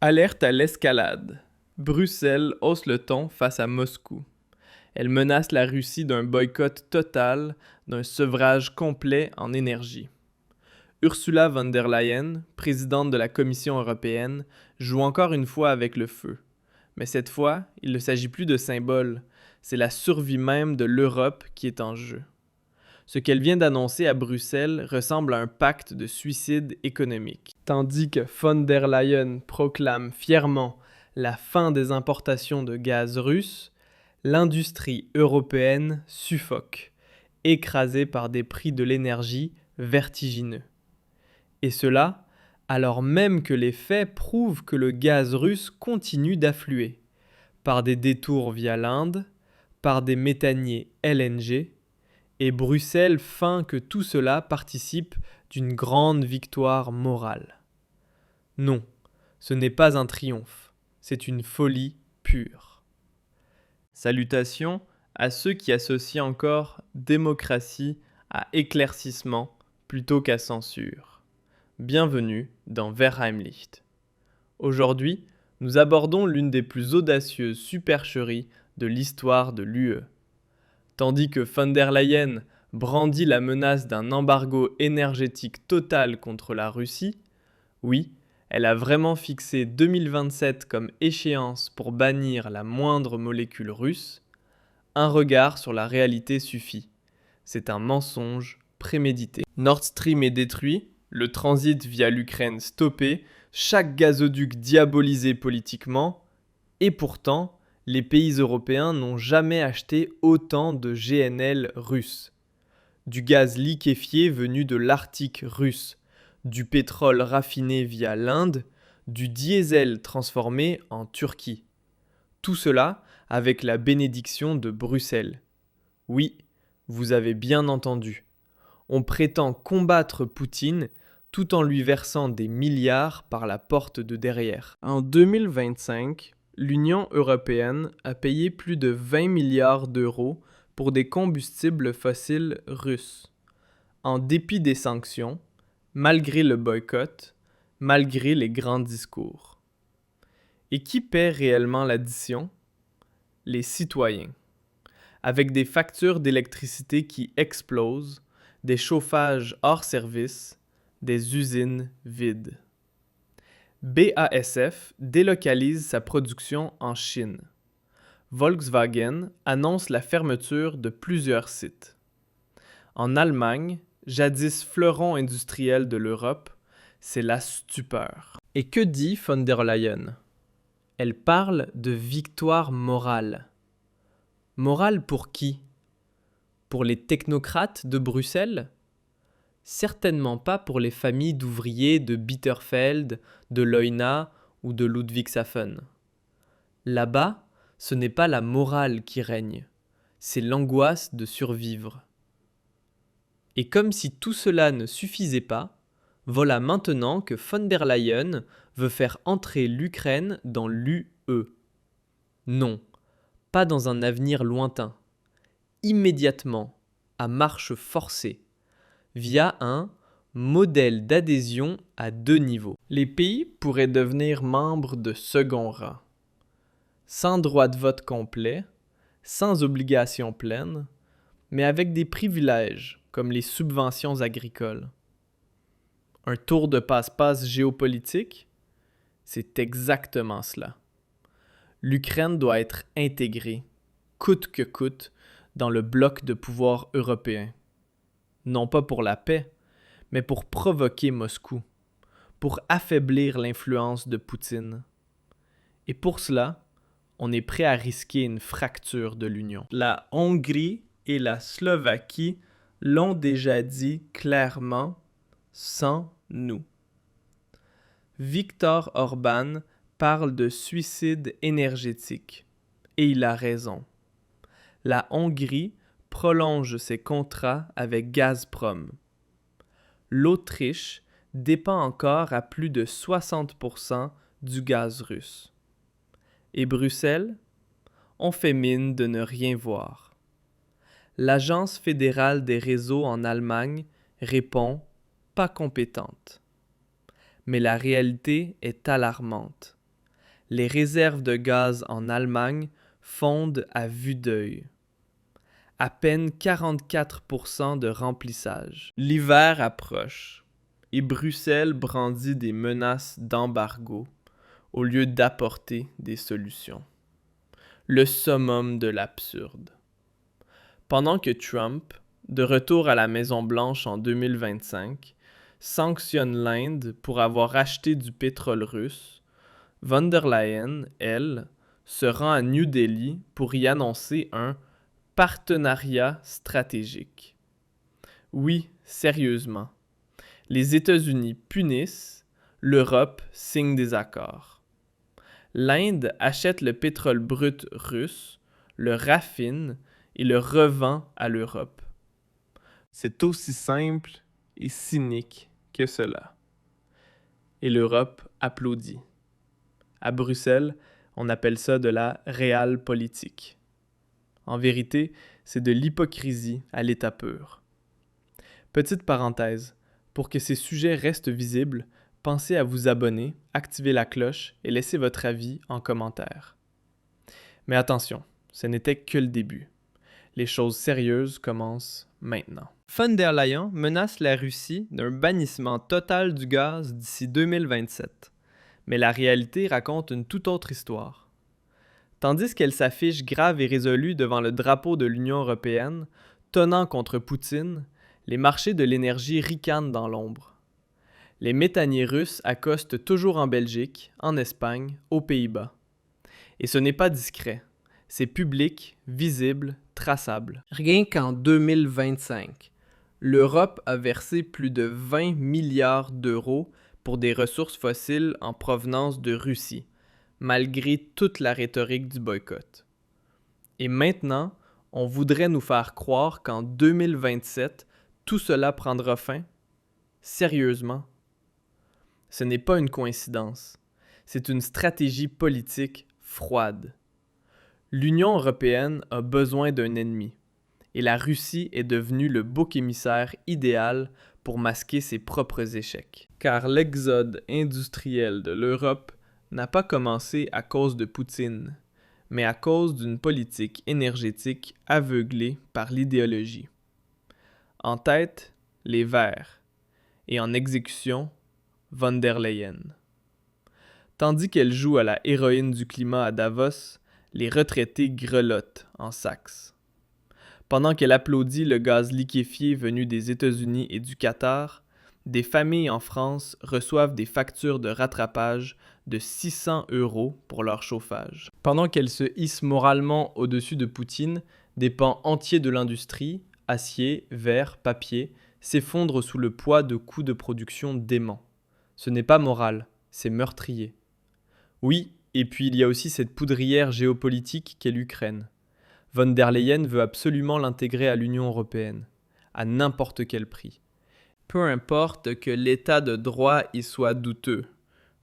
Alerte à l'escalade. Bruxelles hausse le ton face à Moscou. Elle menace la Russie d'un boycott total, d'un sevrage complet en énergie. Ursula von der Leyen, présidente de la Commission européenne, joue encore une fois avec le feu. Mais cette fois, il ne s'agit plus de symboles, c'est la survie même de l'Europe qui est en jeu. Ce qu'elle vient d'annoncer à Bruxelles ressemble à un pacte de suicide économique. Tandis que von der Leyen proclame fièrement la fin des importations de gaz russe, l'industrie européenne suffoque, écrasée par des prix de l'énergie vertigineux. Et cela, alors même que les faits prouvent que le gaz russe continue d'affluer, par des détours via l'Inde, par des méthaniers LNG, et Bruxelles feint que tout cela participe d'une grande victoire morale. Non, ce n'est pas un triomphe, c'est une folie pure. Salutations à ceux qui associent encore démocratie à éclaircissement plutôt qu'à censure. Bienvenue dans Verheimlicht. Aujourd'hui, nous abordons l'une des plus audacieuses supercheries de l'histoire de l'UE. Tandis que von der Leyen brandit la menace d'un embargo énergétique total contre la Russie, oui, elle a vraiment fixé 2027 comme échéance pour bannir la moindre molécule russe, un regard sur la réalité suffit. C'est un mensonge prémédité. Nord Stream est détruit, le transit via l'Ukraine stoppé, chaque gazoduc diabolisé politiquement, et pourtant, les pays européens n'ont jamais acheté autant de GNL russe. Du gaz liquéfié venu de l'Arctique russe, du pétrole raffiné via l'Inde, du diesel transformé en Turquie. Tout cela avec la bénédiction de Bruxelles. Oui, vous avez bien entendu. On prétend combattre Poutine tout en lui versant des milliards par la porte de derrière. En 2025, l'Union européenne a payé plus de 20 milliards d'euros pour des combustibles fossiles russes. En dépit des sanctions, malgré le boycott, malgré les grands discours. Et qui paie réellement l'addition ? Les citoyens. Avec des factures d'électricité qui explosent, des chauffages hors service, des usines vides. BASF délocalise sa production en Chine. Volkswagen annonce la fermeture de plusieurs sites. En Allemagne, jadis fleuron industriel de l'Europe, c'est la stupeur. Et que dit von der Leyen ? Elle parle de victoire morale. Morale pour qui ? Pour les technocrates de Bruxelles ? Certainement pas pour les familles d'ouvriers de Bitterfeld, de Leuna ou de Ludwigshafen. Là-bas, ce n'est pas la morale qui règne, c'est l'angoisse de survivre. Et comme si tout cela ne suffisait pas, voilà maintenant que von der Leyen veut faire entrer l'Ukraine dans l'UE. Non, pas dans un avenir lointain. Immédiatement, à marche forcée, via un modèle d'adhésion à 2 niveaux. Les pays pourraient devenir membres de second rang, sans droit de vote complet, sans obligation pleine, mais avec des privilèges comme les subventions agricoles. Un tour de passe-passe géopolitique? C'est exactement cela. L'Ukraine doit être intégrée, coûte que coûte, dans le bloc de pouvoir européen. Non pas pour la paix, mais pour provoquer Moscou, pour affaiblir l'influence de Poutine. Et pour cela, on est prêt à risquer une fracture de l'Union. La Hongrie et la Slovaquie l'ont déjà dit clairement, sans nous. Viktor Orban parle de suicide énergétique, et il a raison. La Hongrie prolonge ses contrats avec Gazprom. L'Autriche dépend encore à plus de 60% du gaz russe. Et Bruxelles? On fait mine de ne rien voir. L'Agence fédérale des réseaux en Allemagne répond pas compétente. Mais la réalité est alarmante. les réserves de gaz en Allemagne fondent à vue d'œil. À peine 44% de remplissage. L'hiver approche et Bruxelles brandit des menaces d'embargo au lieu d'apporter des solutions. Le summum de l'absurde. Pendant que Trump, de retour à la Maison-Blanche en 2025, sanctionne l'Inde pour avoir acheté du pétrole russe, von der Leyen, elle, se rend à New Delhi pour y annoncer un partenariat stratégique. Oui, sérieusement. Les États-Unis punissent, l'Europe signe des accords. L'Inde achète le pétrole brut russe, le raffine et le revend à l'Europe. C'est aussi simple et cynique que cela. Et l'Europe applaudit. À Bruxelles, on appelle ça de la realpolitik. En vérité, c'est de l'hypocrisie à l'état pur. Petite parenthèse, pour que ces sujets restent visibles, pensez à vous abonner, activer la cloche et laisser votre avis en commentaire. Mais attention, ce n'était que le début. Les choses sérieuses commencent maintenant. Von der Leyen menace la Russie d'un bannissement total du gaz d'ici 2027. Mais la réalité raconte une toute autre histoire. Tandis qu'elle s'affiche grave et résolue devant le drapeau de l'Union européenne, tonnant contre Poutine, les marchés de l'énergie ricanent dans l'ombre. Les méthaniers russes accostent toujours en Belgique, en Espagne, aux Pays-Bas. Et ce n'est pas discret. C'est public, visible, traçable. Rien qu'en 2025, l'Europe a versé plus de 20 milliards d'euros pour des ressources fossiles en provenance de Russie, malgré toute la rhétorique du boycott. Et maintenant, on voudrait nous faire croire qu'en 2027, tout cela prendra fin? Sérieusement? Ce n'est pas une coïncidence. C'est une stratégie politique froide. L'Union européenne a besoin d'un ennemi, et la Russie est devenue le bouc émissaire idéal pour masquer ses propres échecs. Car l'exode industriel de l'Europe n'a pas commencé à cause de Poutine, mais à cause d'une politique énergétique aveuglée par l'idéologie. En tête, les Verts, et en exécution, von der Leyen. Tandis qu'elle joue à la héroïne du climat à Davos, les retraités grelottent en Saxe. Pendant qu'elle applaudit le gaz liquéfié venu des États-Unis et du Qatar, des familles en France reçoivent des factures de rattrapage de 600 € pour leur chauffage. Pendant qu'elle se hisse moralement au-dessus de Poutine, des pans entiers de l'industrie, acier, verre, papier, s'effondrent sous le poids de coûts de production déments. Ce n'est pas moral, c'est meurtrier. Oui, et puis il y a aussi cette poudrière géopolitique qu'est l'Ukraine. Von der Leyen veut absolument l'intégrer à l'Union européenne, à n'importe quel prix. Peu importe que l'état de droit y soit douteux,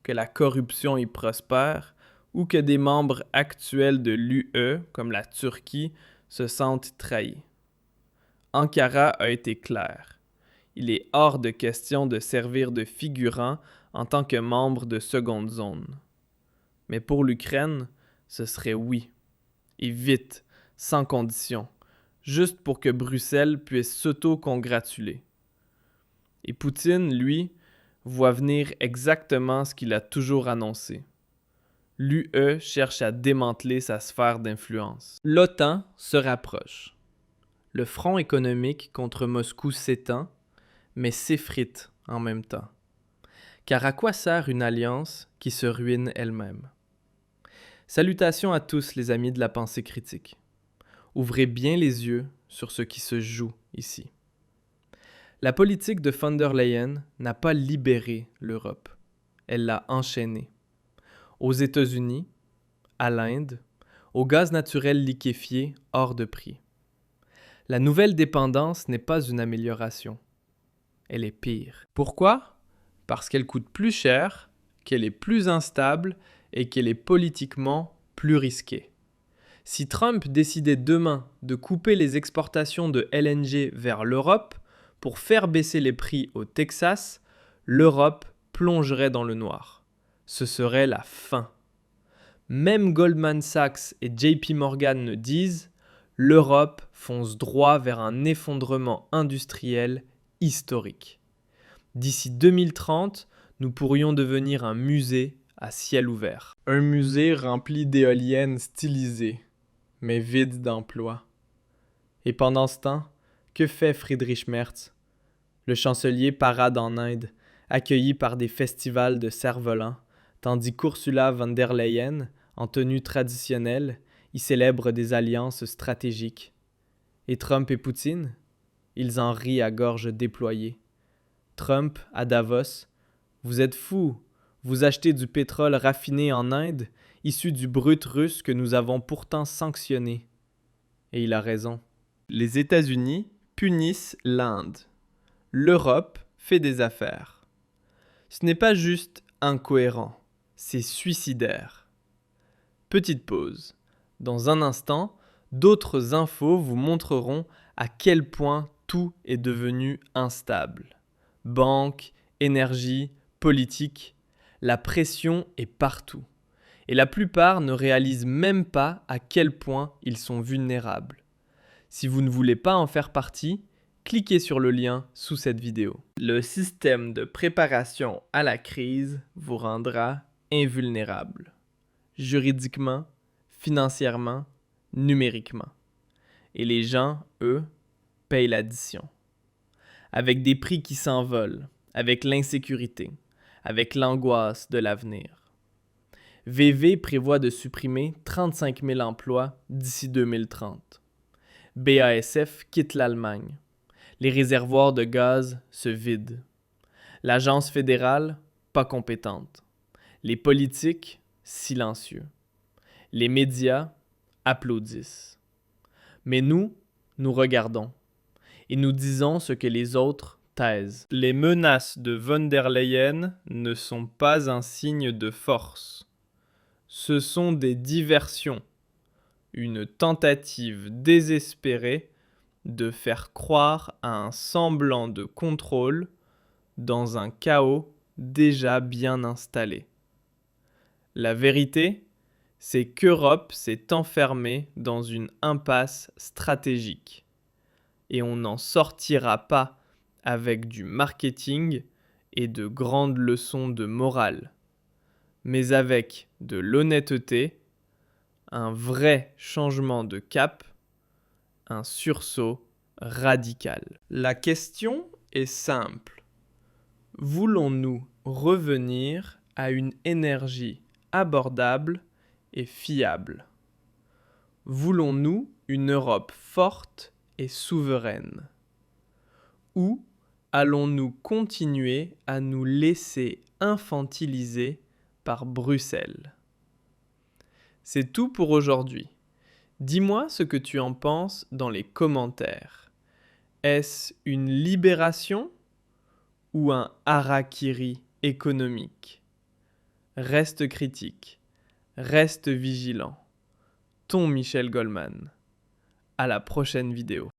que la corruption y prospère, ou que des membres actuels de l'UE, comme la Turquie, se sentent trahis. Ankara a été clair. Il est hors de question de servir de figurant en tant que membre de seconde zone. Mais pour l'Ukraine, ce serait oui. Et vite, sans condition, juste pour que Bruxelles puisse s'auto-congratuler. Et Poutine, lui, voit venir exactement ce qu'il a toujours annoncé. L'UE cherche à démanteler sa sphère d'influence. L'OTAN se rapproche. Le front économique contre Moscou s'étend, mais s'effrite en même temps. Car à quoi sert une alliance qui se ruine elle-même? Salutations à tous les amis de la pensée critique. Ouvrez bien les yeux sur ce qui se joue ici. La politique de von der Leyen n'a pas libéré l'Europe, elle l'a enchaînée. Aux États-Unis, à l'Inde, au gaz naturel liquéfié hors de prix. La nouvelle dépendance n'est pas une amélioration, elle est pire. Pourquoi? Parce qu'elle coûte plus cher, qu'elle est plus instable et qu'elle est politiquement plus risquée. Si Trump décidait demain de couper les exportations de LNG vers l'Europe pour faire baisser les prix au Texas, l'Europe plongerait dans le noir. Ce serait la fin. Même Goldman Sachs et JP Morgan le disent, l'Europe fonce droit vers un effondrement industriel historique. D'ici 2030, nous pourrions devenir un musée à ciel ouvert. Un musée rempli d'éoliennes stylisées, mais vide d'emploi. Et pendant ce temps, que fait Friedrich Merz? Le chancelier parade en Inde, accueilli par des festivals de cerfs-volants, tandis qu'Ursula von der Leyen, en tenue traditionnelle, y célèbre des alliances stratégiques. Et Trump et Poutine? Ils en rient à gorge déployée. Trump, à Davos, « Vous êtes fous, vous achetez du pétrole raffiné en Inde, issu du brut russe que nous avons pourtant sanctionné. » Et il a raison. Les États-Unis punissent l'Inde. L'Europe fait des affaires. Ce n'est pas juste incohérent, c'est suicidaire. Petite pause. Dans un instant, d'autres infos vous montreront à quel point tout est devenu instable. Banque, énergie, politique, la pression est partout. Et la plupart ne réalisent même pas à quel point ils sont vulnérables. Si vous ne voulez pas en faire partie, cliquez sur le lien sous cette vidéo. Le système de préparation à la crise vous rendra invulnérable. Juridiquement, financièrement, numériquement. Et les gens, eux, payent l'addition. Avec des prix qui s'envolent, avec l'insécurité, avec l'angoisse de l'avenir. VV prévoit de supprimer 35 000 emplois d'ici 2030. BASF quitte l'Allemagne. Les réservoirs de gaz se vident. L'agence fédérale, pas compétente. Les politiques, silencieux. Les médias applaudissent. Mais nous regardons. Et nous disons ce que les autres taisent. Les menaces de von der Leyen ne sont pas un signe de force. Ce sont des diversions. Une tentative désespérée de faire croire à un semblant de contrôle dans un chaos déjà bien installé. La vérité, c'est qu'Europe s'est enfermée dans une impasse stratégique. Et on n'en sortira pas avec du marketing et de grandes leçons de morale, mais avec de l'honnêteté, un vrai changement de cap, un sursaut radical. La question est simple. Voulons-nous revenir à une énergie abordable et fiable? Voulons-nous une Europe forte et souveraine? Ou allons-nous continuer à nous laisser infantiliser par Bruxelles? C'est tout pour aujourd'hui. Dis-moi ce que tu en penses dans les commentaires. Est-ce une libération ou un harakiri économique? Reste critique, reste vigilant. Ton Michel Goldman. À la prochaine vidéo.